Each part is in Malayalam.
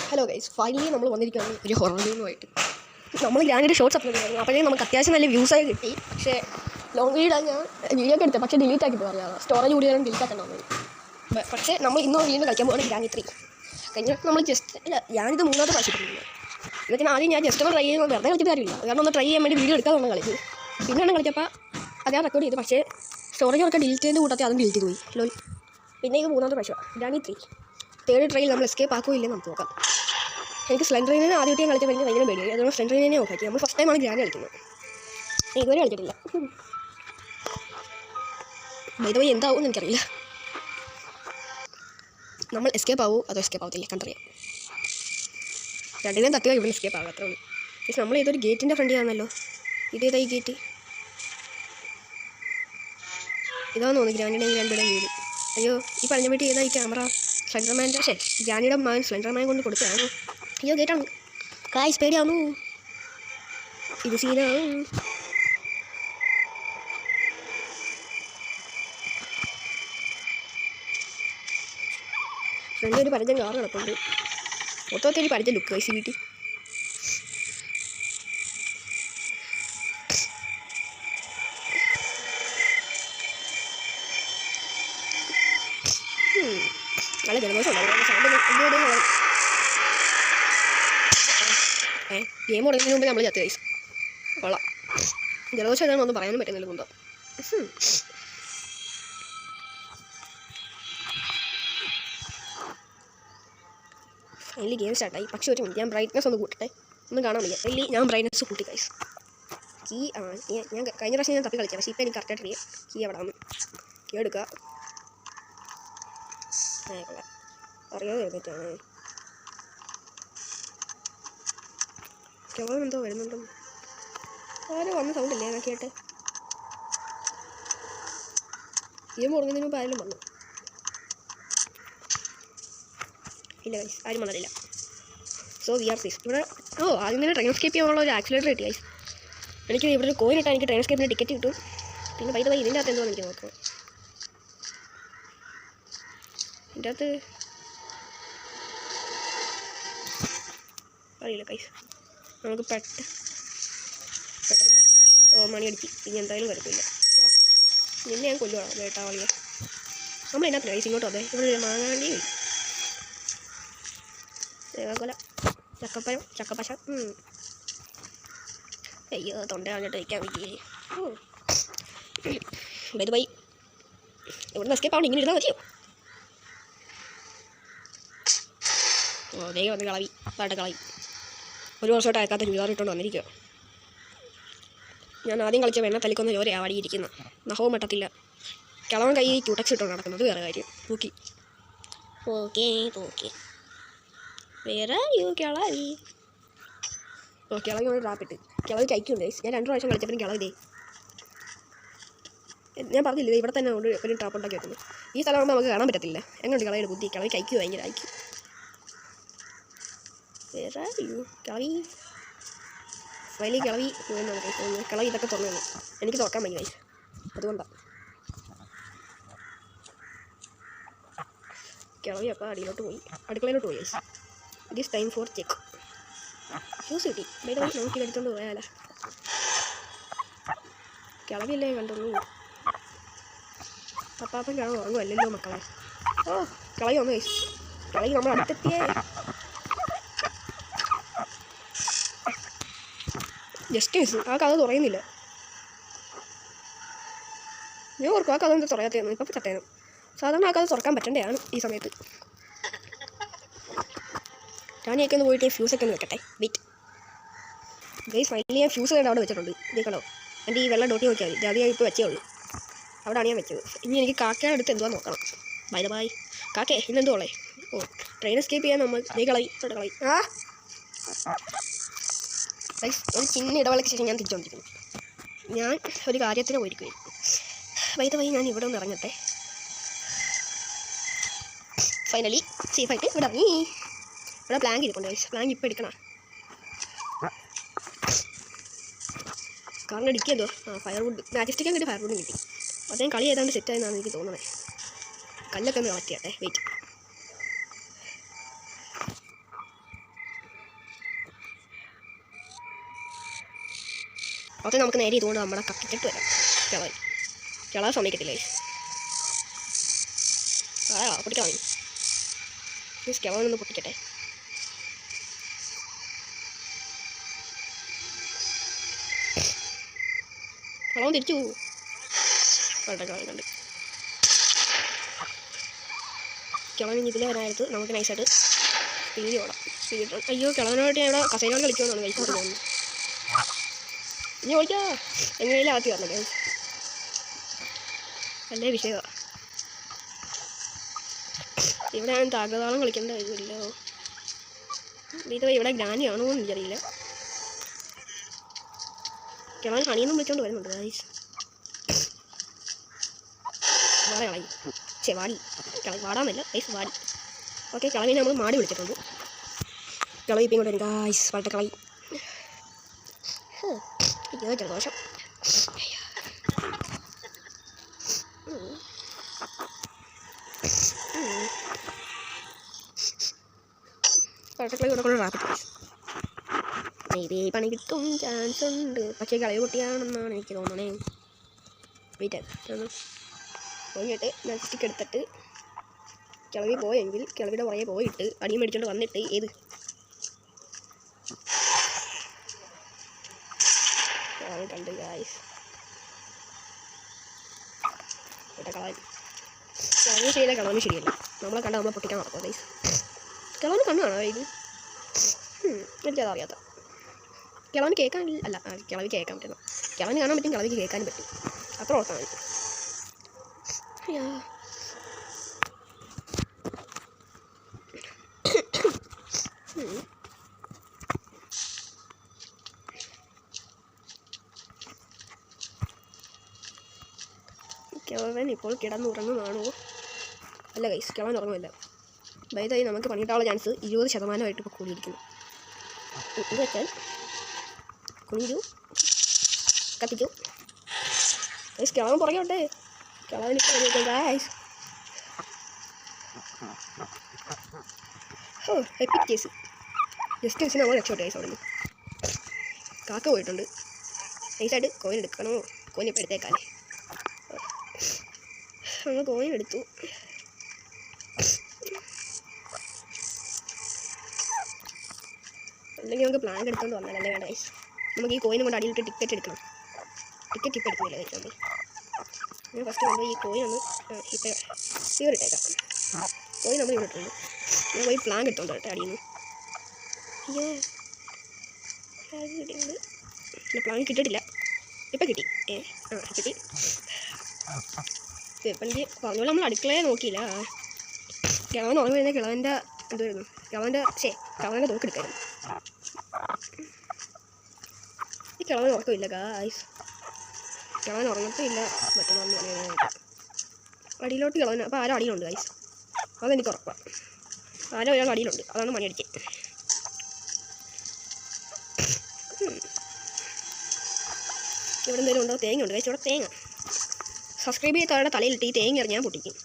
ഹലോ ഗൈസ്, ഫൈനലി നമ്മൾ വന്നിരിക്കുകയാണ് ഒരു ഹൊറർ ഗെയിമുമായിട്ട്. നമ്മൾ ഗ്രാൻഡിൻ്റെ ഷോർട്സ് അപ്ലോഡ് ചെയ്യായിരുന്നു. അപ്പോഴേ നമുക്ക് അത്യാവശ്യം നല്ല വ്യൂസായി കിട്ടി. പക്ഷേ ലോങ് വീഡിയോ ഞാൻ വീഡിയോ ഒക്കെ എടുത്തത്, പക്ഷേ ഡിലീറ്റ് ആക്കി പറയാം. സ്റ്റോറേജ് കൂടിയാലും ഡിലീറ്റ് ആക്കാൻ തോന്നുന്നു. പക്ഷേ നമ്മൾ ഇന്നോ വീണ്ടും കളിക്കാൻ പോകുന്നത് ഗ്രാൻഡ് 3. കഴിഞ്ഞ നമ്മൾ ജസ്റ്റ് അല്ല, ഞാനിത് മൂന്നാമത്തെ പ്രാവശ്യപ്പെടുന്നത്. എന്നിട്ട് ആദ്യം ഞാൻ ജസ്റ്റ് ഒന്ന് ട്രൈ ചെയ്യുന്നത് വെറുതെ കളിച്ചിട്ട് കാര്യമില്ല. കാരണം ഒന്ന് ട്രൈ ചെയ്യാൻ വേണ്ടി വീഡിയോ എടുക്കാതെ കളിച്ച് പിന്നെയാണ് കളിച്ചപ്പോൾ അതേ റെക്കോർഡ് ചെയ്ത്. പക്ഷേ സ്റ്റോറേജ് ഒക്കെ ഡിലീറ്റ് ചെയ്യുന്ന കൂട്ടത്തിൽ അതും ഡിലീറ്റ് പോയി. പിന്നെ ഇത് മൂന്നാമത്തെ പ്രാവശ്യമാണ് ഗ്രാൻഡ് 3. തേർഡ് ട്രൈയിൽ നമ്മൾ എസ്കേപ്പ് ആക്കുമോ ഇല്ലെന്ന് നമുക്ക് നോക്കാം. എനിക്ക് സ്ലെൻഡറിനെ ആദ്യമായിട്ട് ഞാൻ കളിച്ചപ്പോൾ എനിക്ക് ഭയങ്കര പേടിയായി. അതുകൊണ്ട് സ്ലെൻഡറിനെ ഓഫ് ആക്കി. നമ്മൾ ഫസ്റ്റ് ടൈമാണ് ഗ്രാൻഡ് കളിക്കുന്നത്. ഇതുവരെ കളിച്ചിട്ടില്ല. ഇതുവരെ എന്താവും എനിക്കറിയില്ല. നമ്മൾ എസ്കേപ്പ് ആവുമോ അതോ എസ്കേപ്പ് ആവത്തില്ല കണ്ടറിയാം. രണ്ടിനെയും തട്ടുക ഇവിടെ എസ്കേപ്പ് ആവുക, അത്രേ ഉള്ളൂ. പക്ഷേ നമ്മൾ ഏതൊരു ഗേറ്റിൻ്റെ ഫ്രണ്ടിലാണല്ലോ. ഇതേതാ ഈ ഗേറ്റ്? ഇതാണെന്ന് തോന്നുന്നു ഗ്രാൻഡിയുടെയും ഗ്രാൻഡിയുടെയും വീട്. അയ്യോ, ഈ പറഞ്ഞ വീട്ടിൽ ഏതാ ഈ ക്യാമറ? സ്ലെൻഡർമാൻ്റെ ഗ്രാൻഡിയുടെ മകൻ സ്ലെൻഡർമാൻ കൊണ്ട് കൊടുക്കുകയാണോ? അയ്യോ, ഗേറ്റാണ്. കായ് പേടിയാണു. ഇത് സീനാവും. ഫ്രണ്ട് ഒരു പരിചയം കാറ് കിടപ്പുണ്ട്. മൊത്തത്തിൽ ഒരു പരിചയം ലുക്ക് വൈസി വീട്ടിൽ. നല്ല ജലദോഷം ഉണ്ടാവും. ഗെയിം തുടങ്ങുന്നതിന് മുമ്പ് നമ്മൾ ചത്ത് കഴിച്ചു. കൊള്ളാം. ജലദോഷം ഏതാണെന്ന് ഒന്നും പറയാനും പറ്റുന്നില്ല. കുന്തം അതിൽ ഗെയിം സ്റ്റാർട്ടായി. പക്ഷേ ഒരു മിനിറ്റ്, ഞാൻ ബ്രൈറ്റ്നസ് ഒന്ന് കൂട്ടട്ടെ. ഒന്നും കാണാൻ വയ്യ. അതിൽ ഞാൻ ബ്രൈറ്റ്നസ് കൂട്ടി കഴിച്ചു. കീ ഞാൻ കഴിഞ്ഞ പ്രാവശ്യം ഞാൻ തപ്പി കളിച്ചത്. പക്ഷേ ഇപ്പം എനിക്ക് കറക്റ്റായിട്ട് അറിയാം. കീ എവിടെ വന്ന് കീ എടുക്കുക. കൊള്ളാം. അറിയാതെ എഴുതിയിട്ടാണ്. ക്യാമറ എന്തോ വരുന്നുണ്ടോ? ആരോ വന്ന സൗണ്ടില്ലേ ഞാൻ കേട്ടെ. ഗെയിം തുടങ്ങുന്നതിന് മുമ്പ് ആരെങ്കിലും വന്നു? ഇല്ല ഗൈസ്, ആരും വന്നിട്ടില്ല. So we R safe. ഇവിടെ ആദ്യം തന്നെ ട്രെയിൻ എസ്കേപ്പ് ചെയ്യാനുള്ള ഒരു ആക്സിലേറ്റർ കിട്ടി ഗൈസ്. എനിക്ക് ഇവിടെ ഒരു കോയിൻ ഇട്ടാൽ എനിക്ക് ട്രെയിൻ എസ്കേപ്പിൻ്റെ ടിക്കറ്റ് കിട്ടും. പിന്നെ പൈസ ഇതിൻ്റെ അകത്ത് എന്തുവാന്ന് എനിക്ക് നോക്കാം. ഇതിൻ്റെ അകത്ത് അറിയില്ല ഗൈസ്. നമുക്ക് പെട്ടെന്ന് മണി അടിച്ച് ഇനി എന്തായാലും കുഴപ്പമില്ല. നിന്നെ ഞാൻ കൊല്ലുവാണ് വേട്ടാവളിയെ. നമ്മൾ ഇതിനകത്ത് ഗൈസ് ഇങ്ങോട്ടോ. അതെ, ഇവിടെ ഒരു മാങ്ങാണ്ടി കൊല ചക്കപ്പഴം ചക്കപ്പശ. അയ്യോ, തൊണ്ട കളഞ്ഞിട്ട് വയ്ക്കാൻ പറ്റിയേ. ഇത് പോയി ഇവിടുന്ന് എസ്കേപ്പ് ആവണം. ഇങ്ങനെ ഇരുന്നാൽ മതിയോ? വേഗം വന്ന് കളവി കളവി. ഒരു വർഷമായിട്ട് അയക്കാത്ത ചുരിദാർ ഇട്ടുകൊണ്ട് വന്നിരിക്കുക. ഞാൻ ആദ്യം കളിച്ച വെണ്ണ തലിക്കൊന്ന് ജോലി ആവാടിയിരിക്കുന്ന നഹവും പറ്റത്തില്ല. കിളവൻ കൈ ക്യൂട്ടക്സ് ഇട്ടുകൊണ്ട് നടക്കുന്നത് വേറെ കാര്യം. തൂക്കി ഓക്കെ ഓക്കെ വേറെ കിളവി. കിളവി കൊണ്ട് ട്രാപ്പിട്ട് കിളവി കഴിക്കുന്നുണ്ട്. ഞാൻ 2 പ്രാവശ്യം കളിച്ചപ്പോഴും കിളവിതേ. ഞാൻ പറഞ്ഞില്ല, ഇവിടെ തന്നെ ഒരു ട്രാപ്പ് ഉണ്ടാക്കി വെക്കുന്നു. ഈ സ്ഥലമാകുമ്പോൾ നമുക്ക് കാണാൻ പറ്റത്തില്ല. എങ്ങനെയുണ്ട് കിളവിയുടെ ബുദ്ധി? കിളവി കഴിക്കുക ഭയങ്കര അയക്കും. വേറെ കിളവി വലിയ കിളവി തോന്നുന്നു. കിളവി ഇതൊക്കെ തുറന്നു. എനിക്ക് തുറക്കാൻ വയ്യ ഗൈസ്, അതുകൊണ്ടാണ്. കിളവി അപ്പോൾ അടിയിലോട്ട് പോയി, അടുക്കളയിലോട്ട് പോയി guys. It is time for check. Juice കിട്ടി. വേറെ നോക്കി എടുത്തോണ്ട് പോയാലോ. കിളവിയല്ലേ കണ്ടുള്ളൂ. അപ്പാപ്പൻ കിളവ് ഉറങ്ങുമല്ലോ മക്കളെ. കിളവി വന്നു ഗൈസ്. കിളവി നമ്മൾ അടുത്തെത്തിയേ. Just miss. ആ കഥ തുറയുന്നില്ല. ഞാൻ ഓർക്കും ആ കഥ എന്താ തുറയാത്തതെന്ന്. ഇപ്പം ചട്ടേനും സാധാരണ ആ കഥ തുറക്കാൻ പറ്റേണ്ടതാണ് ഈ സമയത്ത്. ഞാനൊക്കെ ഒന്ന് പോയിട്ട് ഫ്യൂസൊക്കെ ഒന്ന് വെക്കട്ടെ. വെയിറ്റ് ഗൈസ്, ഫൈനലി ഞാൻ ഫ്യൂസ് അവിടെ വെച്ചിട്ടുണ്ട്. ഇതേക്കണോ? എൻ്റെ ഈ വെള്ളം ഡോട്ടി നോക്കിയാൽ മതി. അത് ഞാൻ ഇപ്പോൾ വെച്ചേ ഉള്ളൂ. അവിടെയാണ് ഞാൻ വെച്ചത്. ഇനി എനിക്ക് കാക്കയുടെ അടുത്ത് എന്തുവാ നോക്കണം. ബൈ ദ ബൈ കാക്കേ, ഇന്നെന്തുവോളെ? ട്രെയിൻ എസ്കേപ്പ് ചെയ്യാൻ നമ്മൾ കളി. ഗൈസ്, ഒരു ചിന്ന ഇടവേളയ്ക്ക് ശേഷം ഞാൻ തിരിച്ചുകൊണ്ടിരിക്കുന്നു. ഞാൻ ഒരു കാര്യത്തിന് പോയിരിക്കുകയായിരുന്നു. ബൈ ദ ബൈ ഞാൻ ഇവിടെ ഒന്ന് ഇറങ്ങട്ടെ. ഫൈനലി സേഫായിട്ട് ഇവിടെ ഇറങ്ങി. ഇവിടെ പ്ലാങ്ക് ഇരിപ്പുണ്ട് ഗൈസ്. പ്ലാങ്ക് ഇപ്പോൾ എടുക്കണം. കാരണം ഇടിക്കുമല്ലോ. ഫയർവുഡ് മാജസ്റ്റിക്കാൻ കിട്ടി. ഫയർവുഡും കിട്ടി. അദ്ദേഹം കളി ഏതാണ്ട് സെറ്റായെന്നാണ് എനിക്ക് തോന്നുന്നത്. കല്ലൊക്കെ ഒന്ന് കളക്ട് ചെയ്യട്ടെ. വെയിറ്റ് അപ്പോൾ നമുക്ക് നേരെ ഇതുകൊണ്ട് നമ്മുടെ കത്തിച്ചിട്ട് വരാം. കിളവ് സമ്മതിക്കത്തില്ലേ? പൊട്ടിക്കാൻ മതി. മീൻസ് കിളവനൊന്ന് പൊട്ടിക്കട്ടെ. കിളവൻ തിരിച്ചു പോകും. കണ്ട് കിളവൻ ഇതിൽ വരാനായിട്ട് നമുക്ക് നൈസായിട്ട് സ്പീഡ് ഓടാം. അയ്യോ കിളവനോട്ട് ഇവിടെ കസേരയോട് കളിക്കുമെന്നാണ് കഴിച്ചിട്ട് തോന്നുന്നു. ഇനി ഓടിക്കാ എങ്ങനെയും ആക്കി വരണം ഗൈസ്. നല്ല വിഷയമാണ്. ഇവിടെ ഞാൻ താകതാളം കളിക്കേണ്ട കാര്യമില്ലോ. ഇത് ഇവിടെ ഗ്രാനിയാണോ എന്ന് എനിക്കറിയില്ല. കിളവൻ കണിയൊന്നും വിളിച്ചോണ്ട് വരുന്നുണ്ട് ഗൈസ്. വേറെ വാടി വാടാന്നല്ല ഗൈസ്, വാടി. ഓക്കെ, കിളവിനെ നമ്മൾ മാടി വിളിച്ചിട്ടുണ്ട്. കിളവി ഇപ്പം ഇങ്ങോട്ട് വരും ഗൈസ്. വളരെ കളി ജലദോഷം. പഴക്കളി കൂടെ കൊണ്ട് റാപ്പിട്ട് മേബി പണി കിട്ടും ചാൻസ് ഉണ്ട്. പക്ഷേ കളി പൊട്ടിയാണെന്നാണ് എനിക്ക് തോന്നണേ. വെയിറ്റ് പോയിട്ട് ഞാൻ സ്റ്റിക്ക് എടുത്തിട്ട് കിളവി പോയെങ്കിൽ കിളവിയുടെ പുറകെ പോയിട്ട് അടിയും മേടിച്ചോണ്ട് വന്നിട്ട് ഏത് കണ്ട് ഗായ്സ്. കളവൻ ചെയ്ത കളവന് ശരിയല്ല. നമ്മളെ കണ്ട നമ്മളെ പൊട്ടിക്കാൻ നടക്കും ഗൈസ്. കിളവന് കണ്ണു കാണോ ഇത്? എനിക്കത് അറിയാത്ത. കിളവന് കേൾക്കാൻ അല്ല, കിളവി കേൾക്കാൻ പറ്റുന്നു. കിളവന് കാണാൻ പറ്റും, കിളവിക്ക് കേൾക്കാനും പറ്റും. അത്ര ഓർത്താണ് എനിക്ക്. കിളവൻ ഇപ്പോൾ കിടന്നുറങ്ങുവാണോ? അല്ല ഗൈസ്, കിളവൻ ഉറങ്ങുമല്ല. ബൈതായി നമുക്ക് പണിയിട്ടാനുള്ള ചാൻസ് 20% ഇപ്പോൾ കൂടിയിരിക്കുന്നു. ഇത് വെച്ചാൽ കുഞ്ഞു കത്തിക്കും ഗൈസ്. കിളവൻ പുറകെ കിളവനിപ്പോൾ ഗൈസ്. EPIC case. ജസ്റ്റ് വെച്ച് നമ്മൾ രക്ഷപ്പെട്ടു ഗൈസ്. അവിടെ നിന്ന് കാക്ക പോയിട്ടുണ്ട്. നൈസായിട്ട് കോയിൻ എടുക്കണോ? കോയിൻ ഇപ്പോൾ എടുത്തേക്കാല്ലേ. നമ്മൾ കോയിൻ എടുത്തു. അല്ലെങ്കിൽ നമുക്ക് പ്ലാൻ എടുത്തോണ്ട് വന്നാലല്ലേ വേണ്ട ഗൈസ്. നമുക്ക് ഈ കോയിനും കൊണ്ട് അടിയിലിട്ട് ടിക്കറ്റ് എടുക്കണം. ടിക്കറ്റ് ഇപ്പം എടുക്കുന്നില്ല ഗൈസ്. നമ്മൾ ഞാൻ ഫസ്റ്റ് നമ്മൾ ഈ കോയിൻ ഒന്ന് ഇപ്പം ഇട്ടേക്കാം. കോയിൻ നമ്മൾ ഇവിടെ ഇട്ടുണ്ട്. ഞാൻ പോയി പ്ലാൻ എടുത്തോണ്ട് കേട്ടോ അടിയിൽ നിന്ന്. കിട്ടിയിട്ടുണ്ട്. പിന്നെ പ്ലാൻ കിട്ടിയിട്ടില്ല. ഇപ്പം കിട്ടി. കിട്ടി. ഇപ്പം എനിക്ക് പറഞ്ഞ പോലെ നമ്മൾ അടുക്കളയെ നോക്കിയില്ല. കിളവൻ ഉറങ്ങി വരുന്ന കിളവൻ്റെ എന്തായിരുന്നു, കിളവൻ്റെ തോക്കെടുക്കായിരുന്നു. ഈ കിളവൻ ഉറക്കമില്ല ഗായ്സ്. കിളവൻ ഉറങ്ങത്തില്ല. മറ്റൊന്ന് പറയാനായിട്ട് അടിയിലോട്ട് കിളവൻ. അപ്പോൾ ആരോ അടിയിലുണ്ട് ഗായ്സ്. അതെനിക്ക് ഉറപ്പാണ്. ആരോ ഒരാൾ അടിയിലുണ്ട്. അതാണ് മണിയടിക്കുക. ഇവിടെ എന്തെങ്കിലും ഉണ്ടോ? തേങ്ങ ഉണ്ട് ഗൈസ്. ഇവിടെ തേങ്ങ സബ്സ്ക്രൈബ് ചെയ്തവരുടെ തലയിലിട്ട് ഈ തേങ്ങ ഞാൻ പൊട്ടിക്കും.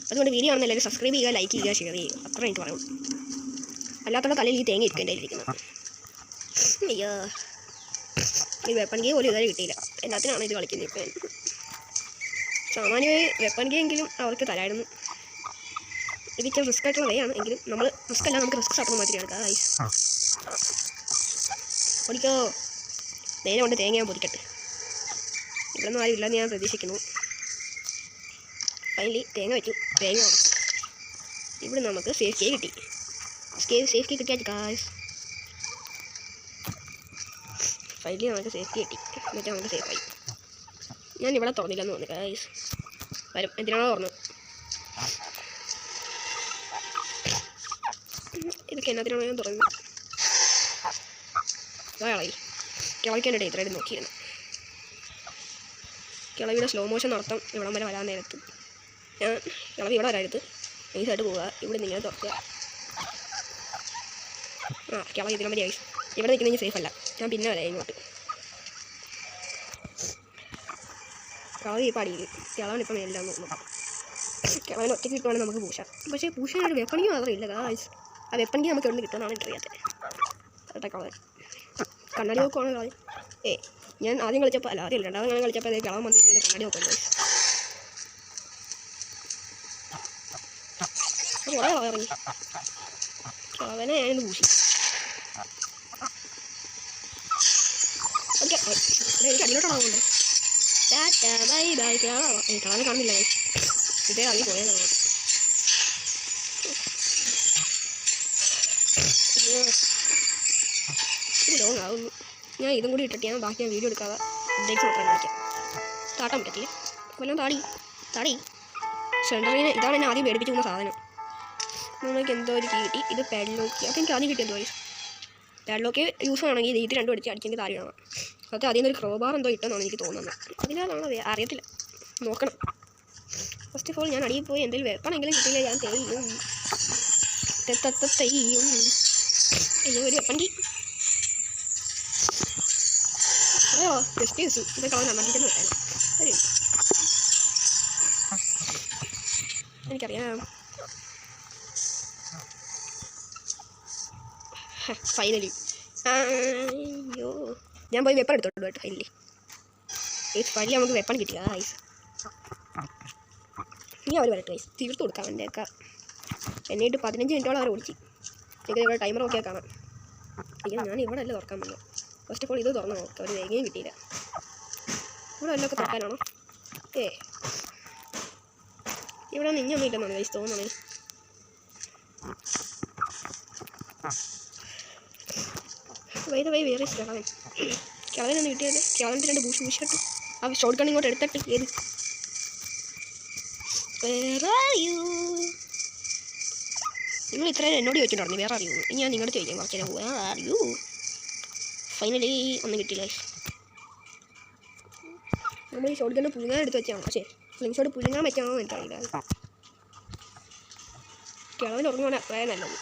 അതുകൊണ്ട് വീഡിയോ ആണെന്ന് എല്ലാവരും സബ്സ്ക്രൈബ് ചെയ്യുക, ലൈക്ക് ചെയ്യുക, ഷെയർ ചെയ്യുക. അത്ര എനിക്ക് പറയുള്ളൂ. അല്ലാത്തവരുടെ തലയിൽ ഈ തേങ്ങ ഇരിക്കും എൻ്റെ ഇരിക്കുന്നത്. അയ്യോ, ഈ വെപ്പൺ ഗെയിം പോലും ഇതുവരെ കിട്ടിയില്ല. എല്ലാത്തിനാണ് ഇത് കളിക്കുന്നത്. ഇപ്പം സാമാന്യമായി വെപ്പൺ ഗെയിം എങ്കിലും അവർക്ക് തരായിരുന്നു. ഇത് ഇച്ചിരി റിസ്ക് ആയിട്ടുള്ള വേയാണ്. എങ്കിലും നമ്മൾ റിസ്ക് അല്ല, നമുക്ക് റിസ്ക് സാധനം മാതിരിയാണ് ഗൈസ്. ഓടിക്കോ. നേരെ കൊണ്ട് തേങ്ങ ഞാൻ പൊരിക്കട്ടെ. ഇവിടെയൊന്നും ആരും ഇല്ലെന്ന് ഞാൻ പ്രതീക്ഷിക്കുന്നു. ഫൈനലി തേങ്ങ വെച്ചു. തേങ്ങ ഇവിടെ നമുക്ക് സേഫ് കീ കിട്ടി. സേഫ് കീ കിട്ടിയാൽ ഗൈസ്. ഫൈനലി നമുക്ക് സേഫ് കീ കിട്ടി. എന്നിട്ട് നമുക്ക് സേഫായി. ഞാൻ ഇവിടെ തുറന്നില്ലെന്ന് തോന്നുന്നു ഗൈസ്. വരും. എന്തിനാണോ തുറന്നത്? ഇതൊക്കെ എന്നതിനാണോ ഞാൻ തുറന്നത്? കിളവിക്ക് എൻ്റെ ഇത്രയും നോക്കിയിരുന്നു. കിളവിയുടെ സ്ലോ മോഷൻ നടത്തം ഇവിടം വരെ വരാൻ നേരത്ത് ഞാൻ കിളവി ഇവിടെ വരാരുത്. നൈസായിട്ട് പോവുക. ഇവിടെ നിങ്ങൾ തുറക്കുക. കിളവി ഇതിനെ മതി ഗൈസ്. ഇവിടെ നിൽക്കുന്നത് സേഫ് അല്ല. ഞാൻ പിന്നെ വരാം ഇങ്ങോട്ട്. കിളവി ഇപ്പം അടിയിൽ. കിളവൻ ഇപ്പം മേലില്ലാന്ന് തോന്നുന്നു. കിളവൻ ഒറ്റയ്ക്ക് കിട്ടുവാണെങ്കിൽ നമുക്ക് പൂശാം. പക്ഷേ പൂശാനൊരു വെപ്പണിക്ക് മാത്രം ഇല്ല ഗൈസ്. ആ വെപ്പണിക്ക് നമുക്ക് എവിടെ നിന്ന് കിട്ടുമെന്നാണ് എനിക്കറിയാത്തത്. കറക്റ്റാ കളവൻ കണ്ണാടി നോക്കുവാണ് കളി. ഞാൻ ആദ്യം കളിച്ചപ്പോൾ അല്ല ആദ്യം രണ്ടാമത് ഞാൻ കളിച്ചപ്പോൾ അത് കിളവൻ വന്നിട്ട് കണ്ണാടി നോക്കുന്നത് കുറേ കിളവ ഇറങ്ങി കിളവനെ ഞാനിന്ന് പൂശി ഓക്കെ എനിക്ക് അടിയിലോട്ടാണോ ടാറ്റാ ബൈ ബൈ കിളവനെ കാണുന്നില്ല ഇതേ ഇറങ്ങി പോയതാണ് ഇത് ലോങ് ആവുന്നു ഞാൻ ഇതും കൂടി ഇട്ടിട്ട് ഞാൻ ബാക്കി ഞാൻ വീഡിയോ എടുക്കാതെ അപ്ഡേറ്റ്സ് നോക്കാൻ വിളിക്കാം താട്ടാൻ പറ്റത്തില്ല കൊല്ലം താടി സെൻറ്ററിന് ഇതാണ് എന്നെ ആദ്യം പേടിപ്പിക്കുന്ന സാധനം നമുക്ക് എന്തോ ഒരു കിട്ടി ഇത് പാഡ്ലോക്ക് അതൊക്കെ എനിക്ക് ആദ്യം കിട്ടിയെന്തോ പാഡ്ലോക്ക് യൂസ് ആണെങ്കിൽ ഇത് രണ്ടും അടിച്ചെങ്കിൽ താഴെ കാണാം അത് അതിൽ നിന്നൊരു ക്രോബാർ എന്തോ ഇട്ടെന്നാണ് എനിക്ക് തോന്നുന്നത് അതിനാണോ അറിയത്തില്ല നോക്കണം ഫസ്റ്റ് ഓഫ് ഓൾ ഞാൻ അടിയിൽ പോയി എന്തെങ്കിലും വെപ്പണെങ്കിലും കിട്ടിയില്ല ഞാൻ തെയ്യും അയ്യോ ഒരു വെപ്പണ്ടി അയ്യോ ജസ്റ്റ് യൂസ് ഇത് കളഞ്ഞ മണ്ടിച്ചെന്ന് വെച്ചാൽ ഒരു എനിക്കറിയാം ഫൈനലി അയ്യോ ഞാൻ പോയി വെപ്പൺ എടുത്തോളൂ കേട്ടോ ഫൈനലി ഫൈനലി നമുക്ക് വെപ്പൺ കിട്ടിയ ഐസ് ഇനി അവർ വരട്ടെ ഐസ് തീർത്ത് കൊടുക്കാം എൻ്റെയൊക്കെ എന്നിട്ട് 15 മിനിറ്റോളം അവർ ഓടിച്ച് എനിക്ക് ഇവിടെ ടൈമർ നോക്കിയാൽ കാണാം അയ്യോ ഞാൻ ഇവിടെ അല്ല തുറക്കാൻ പറ്റുന്നത് ഫസ്റ്റ് ഓഫ് ഓൾ ഇത് തുറന്ന് നോക്കാം ഒരു വേഗം കിട്ടിയില്ല ഇവിടെ വല്ലതൊക്കെ തുറക്കാനാണോ ഇവിടെ നിന്നൊന്നും ഇല്ലെന്നാണ് ഗൈസ് തോന്നണേ വൈ വേറെ കിളവനൊന്ന് കിട്ടിയത് കിളവൻ്റെ 2 ബൂഷ് ഇട്ടു ആ ഷോർട്ട് ഗൺ ഇങ്ങോട്ട് എടുത്തിട്ട് ഏത് നിങ്ങൾ ഇത്രയും എന്നോട് ചോദിച്ചിട്ടുണ്ടായിരുന്നു വേറെ അറിയൂ ഇനി ഞാൻ നിങ്ങളുടെ ചോദിക്കാം കുറച്ച് നേരം വേറെ അറിയൂ ഫൈനലി ഒന്നും കിട്ടിയില്ല നമ്മൾ ഈ ഷോർട്ട് ഗണ്ണ് പുഴുങ്ങാൻ എടുത്ത് വെച്ചാണോ പക്ഷേ ഫ്ലിംഗ് ഷോട്ട് പുഴുങ്ങാൻ വെച്ചാണോ എനിക്കറിയില്ല കിളവൻ ഉറങ്ങുവാണ് അത്രയും നല്ലത്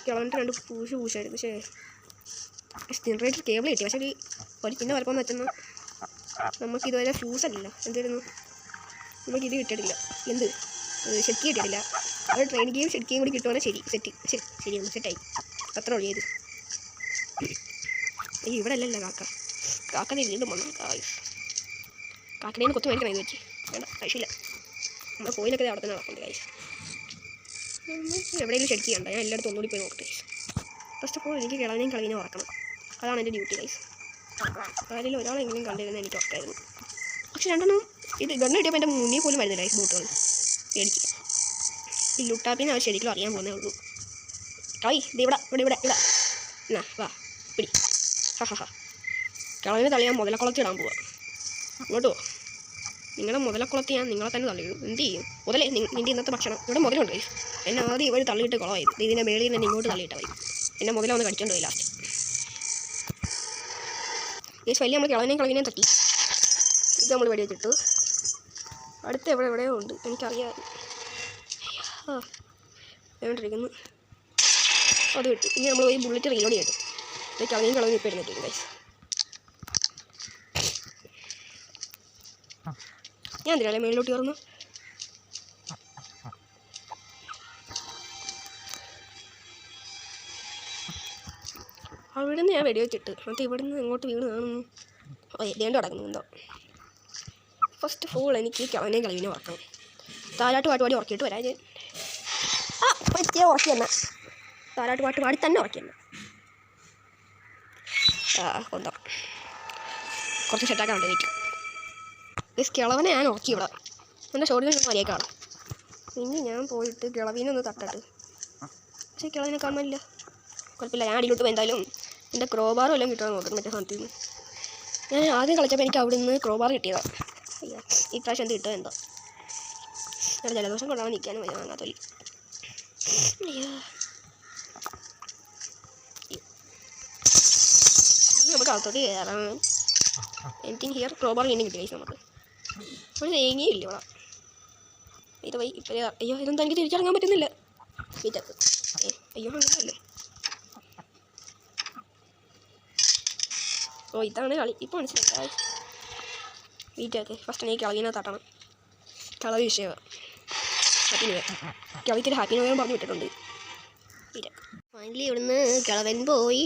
കിളവൻ്റെ 2 പൂശായിരുന്നു പക്ഷേ ജനറേറ്റർ കേബിൾ കിട്ടി പക്ഷേ ഒരു ചിന്ന വരപ്പം വെച്ചെന്ന് നമുക്കിതുവരെ ഫ്യൂസ് അല്ലല്ലോ എന്തായിരുന്നു നമുക്കിത് കിട്ടിയിട്ടില്ല എന്ത് ഷെഡ്ക്കി കിട്ടിയിട്ടില്ല അത് ട്രെയിൻ ഗെയിം ഷെഡ്ക്കിയും കൂടി കിട്ടുവാണെങ്കിൽ ശരിയാണ് സെറ്റായി അത്ര ഒഴിയത് അയ്യോ ഇവിടെ അല്ലല്ലോ കാക്ക വീണ്ടും വന്നു കാക്കടേന്ന് കൊത്തു മേടിക്കണം ഇത് വെച്ച് വേണ്ട ആവശ്യമില്ല നമ്മുടെ കോയിലൊക്കെ അവിടെ തന്നെ നടക്കുന്നുണ്ട് കാര്യം എവിടെയെങ്കിലും ഷെഡ്ക്കി കണ്ട ഞാൻ എല്ലായിടത്തും ഒന്നുകൂടി പോയി നോക്കട്ടെ ഫസ്റ്റ് ഓഫ് ഓൾ എനിക്ക് കളവിനെ ഉറക്കണം അതാണ് എൻ്റെ ഡ്യൂട്ടി ഗൈസ് അതിൽ ഒരാളെങ്കിലും കണ്ടിരുന്നത് എനിക്ക് ഉറക്കായിരുന്നു പക്ഷെ രണ്ടെണ്ണം ഇത് ഗണ്ണ് കിട്ടിയപ്പോൾ എൻ്റെ മുന്നിൽ പോലും വരുന്നില്ല ഗൈസ് ബോട്ടുകൾ പേടിച്ച് ഈ ലുട്ടാപ്പിനെ അവർ ശരിക്കും അറിയാൻ പോകുന്നേ ഉള്ളൂ കളി ഇത് ഇവിടെ എന്നാ വാ പിടി ഹാ കളവിനെ തള്ളി ഞാൻ മുതലക്കുളത്ത് ഇടാൻ പോവാ ഇങ്ങോട്ടോ നിങ്ങളുടെ മുതലക്കുളത്ത് ഞാൻ നിങ്ങളെ തന്നെ തള്ളിയിടും എന്ത് ചെയ്യും മുതലേ നിൻ്റെ ഇന്നത്തെ ഭക്ഷണം ഇവിടെ മുതലുണ്ട് ഗൈസ് എന്നെ ആദ്യം ഇവർ തള്ളിയിട്ട് കുളമായത് ഇതിൻ്റെ മേളിൽ നിന്ന് ഇങ്ങോട്ട് തള്ളിയിട്ടാൽ മതി എന്നെ മുതല ഒന്ന് കടിച്ചോണ്ട് പോയി ലാസ്റ്റ് ഗൈസ് വലിയ നമ്മൾ കളവിനെയും തട്ടി ഇത് നമ്മൾ വെടി വെച്ചിട്ടു അടുത്ത് എവിടെയോ ഉണ്ട് എനിക്കറിയാം വേണ്ടിരിക്കുന്നു അത് കിട്ടി ഇനി നമ്മൾ പോയി ബുള്ളറ്റ് റീലോഡ് ചെയ്തു ഇത് കളവിനും ഇപ്പോൾ ഇരുന്നിട്ടുണ്ട് ഗൈസ് ഞാൻ എന്തിനാളെ മേളിലോട്ട് കയറുന്നു അവിടെ നിന്ന് ഞാൻ വെടി വെച്ചിട്ട് എന്നിട്ട് ഇവിടെ നിന്ന് ഇങ്ങോട്ട് വീണ് കാണുന്നു എല്ലേണ്ട് കിടക്കുന്നു എന്തോ ഫസ്റ്റ് ഓഫ് ഓൾ എനിക്ക് കളവിനെ ഉറക്കണം താരാട്ട് പാട്ട് പാടി ഉറക്കിയിട്ട് വരാം ഞാൻ പറ്റിയ ഉറക്കി തന്നെ താരാട്ട് പാട്ട് പാടി തന്നെ ഉറക്കി തന്നെ കൊന്തോ കുറച്ച് സെറ്റാക്കാണ്ട് വെയിറ്റ് കിളവനെ ഞാൻ ഉറക്കി ഇവിടെ എൻ്റെ ഷോർട്ടിൽ മര്യാദക്കാണ് ഇനി ഞാൻ പോയിട്ട് കിളവിനെ ഒന്ന് തട്ടിട്ട് പക്ഷേ കിളവിനെ കാണാനില്ല കുഴപ്പമില്ല ഞാൻ അടിയിലോട്ട് പോയി എന്തായാലും എൻ്റെ ക്രോബാറും എല്ലാം കിട്ടുമെന്ന് നോക്കണം മറ്റേ സാധനത്തിൽ നിന്ന് ഞാൻ ആദ്യം കളിച്ചപ്പോൾ എനിക്ക് അവിടെ നിന്ന് ക്രോബാർ കിട്ടിയതാണ് അയ്യോ ഈ പ്രാവശ്യം എന്ത് കിട്ടുമോ എന്തോ ഞാൻ ജലദോഷം കൊണ്ടാണ് നിൽക്കാനും വയ്യ വാങ്ങാത്തൊല്ലി അയ്യോ നമുക്ക് അകത്തോട്ട് കയറാം എനിക്കിനി ഹിയർ ക്രോബാർ വീണ്ടും കിട്ടി നമുക്ക് ഒരു തേങ്ങയില്ല ഇവിടെ ഇത് പോയി ഇപ്പോൾ അയ്യോ ഇതൊന്നും എനിക്ക് തിരിച്ചിറങ്ങാൻ പറ്റുന്നില്ല വീറ്റത്ത് അയ്യോ അങ്ങനെയല്ലേ ഓ ഇതാണ് കളി ഇപ്പോൾ മനസ്സിലായി വീറ്റൊക്കെ ഫസ്റ്റ് എനിക്ക് കളവിനെ തട്ടണം കളവ് വിഷയമാണ് ഹാപ്പി ന്യൂ ഇയർ കളവിക്കൊരു ഹാപ്പി ന്യൂ ഇയർ പറഞ്ഞു വിട്ടിട്ടുണ്ട് വീറ്റ ഫൈനലി ഇവിടുന്ന് കിളവൻ പോയി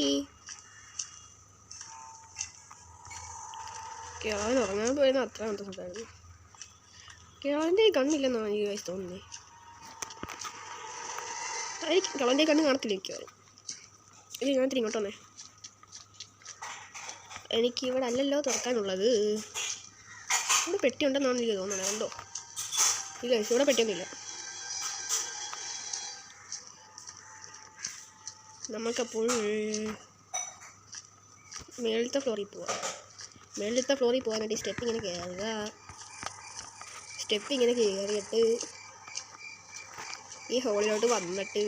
കിളവൻ ഉറങ്ങാൻ പോയിരുന്ന അത്ര അന്തസ്സുണ്ടായിരുന്നു. കിളവൻ്റെ കണ്ണില്ലെന്നാണ് എനിക്ക് വയസ്സ് തോന്നുന്നത്. ആയിരിക്കും കിളവൻ്റെ കണ്ണ് കാണത്തില്ല. ഇത് ഇങ്ങനത്തെ ഇങ്ങോട്ട് വന്നേ. എനിക്ക് ഇവിടെ അല്ലല്ലോ തുറക്കാനുള്ളത്. ഇവിടെ പെട്ടി ഉണ്ടെന്നാണ് എനിക്ക് തോന്നുന്നത്. ഉണ്ടോ? ഇല്ല, ഇവിടെ പെട്ടിയൊന്നുമില്ല. നമുക്കപ്പോൾ മേളത്തെ ഫ്ലോറിൽ പോവാം. മേളത്തെ ഫ്ലോറിൽ പോകാനായിട്ട് സ്റ്റെപ്പ് ഇങ്ങനെ കയറുക. സ്റ്റെപ്പ് ഇങ്ങനെ കയറിയിട്ട് ഈ ഹോളിലോട്ട് വന്നിട്ട്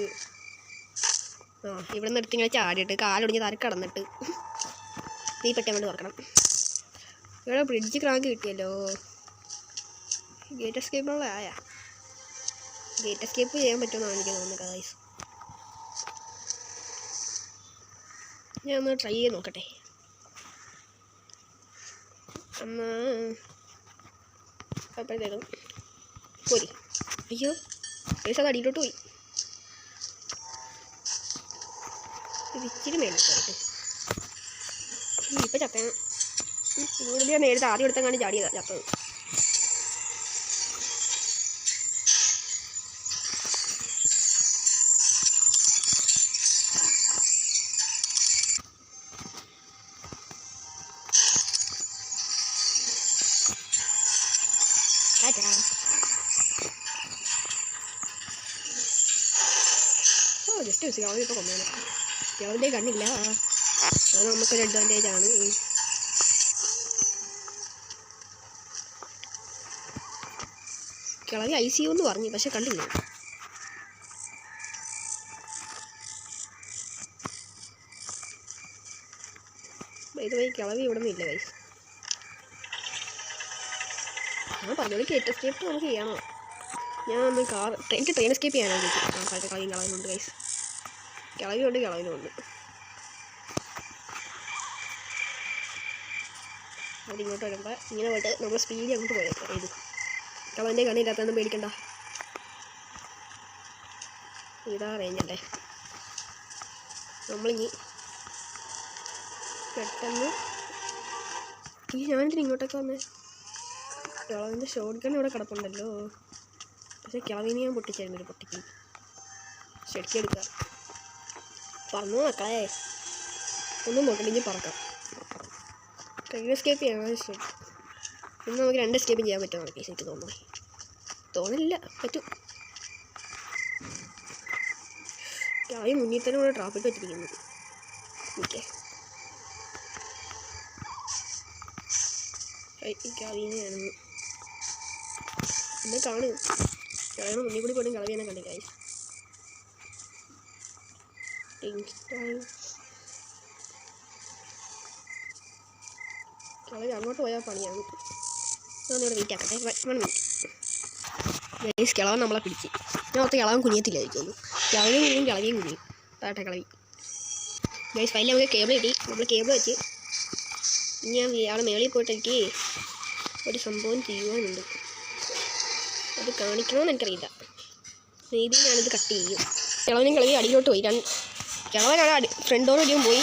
ഇവിടെ നിർത്തി ഇങ്ങനെ ചാടിയിട്ട് കാലൊടിഞ്ഞ് താരം കടന്നിട്ട് ഈ പെട്ടി അങ്ങോട്ട് തുറക്കണം. ഇവിടെ ബ്രിഡ്ജ് ക്രാങ്ക് കിട്ടിയല്ലോ. ഗേറ്റ് എസ്കേപ്പുള്ള ഗേറ്റ് എസ്കേപ്പ് ചെയ്യാൻ പറ്റുമെന്നാണ് എനിക്ക് തോന്നുന്നത്. ഗൈസ്, ഞാൻ ഒന്ന് ട്രൈ ചെയ്ത് നോക്കട്ടെ. അപ്പോഴത്തേക്കും പോരി. അയ്യോ ഗൈസ്, അത് അടിയിലോട്ട് പോയി. ഇച്ചിരി മേടിച്ചിട്ട് ഇപ്പം ചത്തയാണ്. ഇവിടെ ഞാൻ നേരത്തെ ആദ്യം എടുത്തങ്ങാണ്ട് ചാടിയതാണ് ചത്തത്. ജസ്റ്റ് കിളവൻ ഇപ്പോൾ കൊന്നേനെ. കിളവൻ്റെ കണ്ണില്ല, അത് നമുക്കൊരു അഡ്വാൻറ്റേജ് ആണ്. കിളവി ICU എന്ന് പറഞ്ഞു, പക്ഷെ കണ്ടില്ല. ഇതുവഴി കിളവി ഇവിടെ നിന്നില്ല ഗൈസ്. ഞാൻ പറഞ്ഞത് ഗേറ്റ് എസ്കേപ്പ് നമുക്ക് ചെയ്യണോ? ഞാൻ ഒന്ന് എനിക്ക് ട്രെയിൻ എസ്കേപ്പ് ചെയ്യാനാണ് കളയും കിളവിനുണ്ട് ഗൈസ്. കിളവിനുണ്ട് കിളവിനുണ്ട്. അവിടെ ഇങ്ങോട്ട് വരുമ്പോൾ ഇങ്ങനെ പോയിട്ട് നമ്മൾ സ്പീഡിൽ അങ്ങോട്ട് പോയേക്കാം. ഇത് കിളവൻ്റെ കണ്ണില്ലാത്തൊന്നും പേടിക്കണ്ട. ഇതാ റേഞ്ചല്ലേ. നമ്മളിനി പെട്ടെന്ന് ഞാനിതിന് ഇങ്ങോട്ടൊക്കെ വന്നേ. കിളവിൻ്റെ ഷോട്ട് ഗൺ ഇവിടെ കിടപ്പുണ്ടല്ലോ. പക്ഷേ കിളവിനെ ഞാൻ പൊട്ടിച്ചായിരുന്നു. ഒരു പൊട്ടിക്ക് ശരിക്കും എടുക്കുക. പറഞ്ഞു മക്കളെ, ഒന്നും നോക്കണമെങ്കിൽ പറക്കാം. ട്രെയിൻ എസ്കേപ്പ് ചെയ്യണം. ശരി, ഇന്ന് നമുക്ക് 2 എസ്കേപ്പും ചെയ്യാൻ പറ്റുമെന്നാണ് കേസ് എനിക്ക് തോന്നുന്നില്ല. പറ്റും. കിളവി മുന്നിൽ തന്നെ ഇവിടെ ട്രാഫിക് വെച്ചിരിക്കുന്നു. ഓക്കെ, കിളവിനെയാണെന്ന് എന്നെ കാണും. കിളവിനെ മുന്നിൽ കൂടി പോലും കിളവി എന്നെ കണ്ടില്ല. കിളവി അങ്ങോട്ട് പോയാൽ പണിയാണ്. ഞാനിവിടെ വെയിറ്റ് ആക്കട്ടെ. 1 മിനിറ്റ്. ഗൈസ്, കിളവൻ നമ്മളെ പിടിച്ച്. ഞാൻ ഓർത്ത് കിളവൻ കുനിയത്തില്ലായിരിക്കുമല്ലോ. കിളവിനും കുനിയും കിളവിയും കുനിയും. താട്ടെ കിളവി. ഗൈസ്, ഫൈനലി നമുക്ക് കേബിൾ കിട്ടി. നമ്മൾ കേബിൾ വെച്ച് ഇനി ഞാൻ അവിടെ മേളിൽ പോയിട്ട് എനിക്ക് ഒരു സംഭവം ചെയ്യുവാനുണ്ട്. അത് കാണിക്കണമെന്ന് എനിക്കറിയില്ല. രീതിയിൽ ഞാനിത് കട്ട് ചെയ്യും. കിളവനും കിളവി അടിയിലോട്ട് പോയി. കിളവനാണ് ഫ്രണ്ടോടുകൂടിയും പോയി.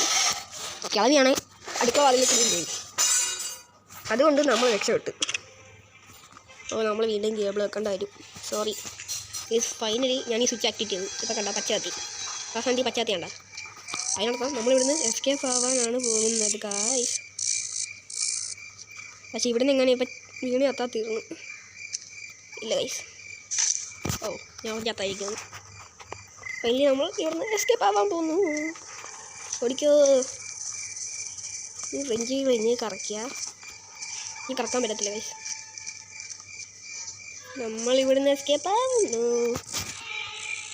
കിളവിയാണ് അടുക്കള വാതിലേക്ക് പോയി. അതുകൊണ്ട് നമ്മൾ രക്ഷപ്പെട്ടു. അപ്പോൾ നമ്മൾ വീണ്ടും കേബിൾ വെക്കേണ്ട വരും. സോറി. ഫൈനലി ഞാൻ ഈ സ്വിച്ച് ആക്ടിവേറ്റ് ചെയ്തു. ഇപ്പോൾ കണ്ട പച്ചകത്തി. ആ സന്ധി പച്ചകത്തി കണ്ട. അതിനോടൊപ്പം നമ്മളിവിടുന്ന് എസ്കേപ്പ് ആവാനാണ് പോകുന്നത് ഗായ്സ്. പക്ഷേ ഇവിടെ നിന്ന് എങ്ങനെ ഇപ്പം വീണ് ചത്താൽ തീർന്നു. ഇല്ല ഗൈസ്. ഓ, ഞാൻ ചത്തായിരിക്കുന്നു. ഫൈനലി നമ്മൾ ഇവിടുന്ന് എസ്കേപ്പ് ആവാൻ പോകുന്നു. ഓടിക്കോ. ഈ ഫ്രഞ്ച് കഴിഞ്ഞ് കറക്കുക. ഈ കറക്കാൻ പറ്റത്തില്ല ഗൈസ്. നമ്മളിവിടുന്ന് എസ്കേപ്പ് ആവുന്നു.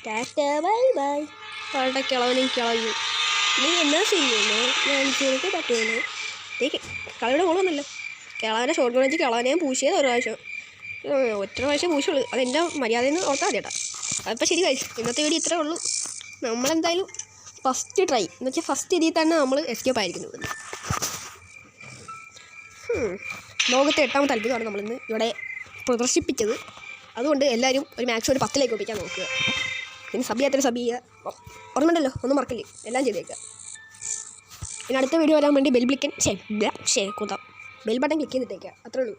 Tata bye bye. അവളുടെ കിളവനും കിളവിയും നീ എന്നാ ചെയ്യുന്നു? ഞാൻ എനിക്ക് പറ്റുമെന്ന് കളിയുടെ ഗോളൊന്നുമില്ല. കിളവനെ ഷോർട്ട് ഗൺ വെച്ച് കിളവനെയും പൂശിയത് ഒരു പ്രാവശ്യം. ഒറ്റ പ്രാവശ്യം പൂശുള്ളൂ. അതെൻ്റെ മര്യാദയെന്ന് ഓർത്താൽ മതി ചേട്ടാ. അതിപ്പോൾ ശരി കഴിച്ചു. ഇന്നത്തെ വീഡിയോ ഇത്രേ ഉള്ളൂ. നമ്മളെന്തായാലും ഫസ്റ്റ് ട്രൈ എന്ന് വെച്ചാൽ ഫസ്റ്റ് ഇതിൽ തന്നെ നമ്മൾ എസ്കേപ്പ് ആയിരിക്കുന്നു. ലോകത്തെ 8ാമത്തെ അത്ഭുതമാണ് നമ്മളിന്ന് ഇവിടെ പ്രദർശിപ്പിച്ചത്. അതുകൊണ്ട് എല്ലാവരും ഒരു മാക്സിമം ഒരു 10ലേക്ക് ഒപ്പിക്കാൻ നോക്കുക. പിന്നെ സബ് ചെയ്യുക. ഓർമ്മയുണ്ടല്ലോ, ഒന്നും മറക്കില്ലേ, എല്ലാം ചെയ്തേക്കുക. പിന്നെ അടുത്ത വീഡിയോ വരാൻ വേണ്ടി ബെൽ ബ്ലിക്കൻ കുതാം ബെൽ ബട്ടൺ ക്ലിക്ക് ചെയ്തിട്ടേക്കുക, അത്രേ ഉള്ളൂ.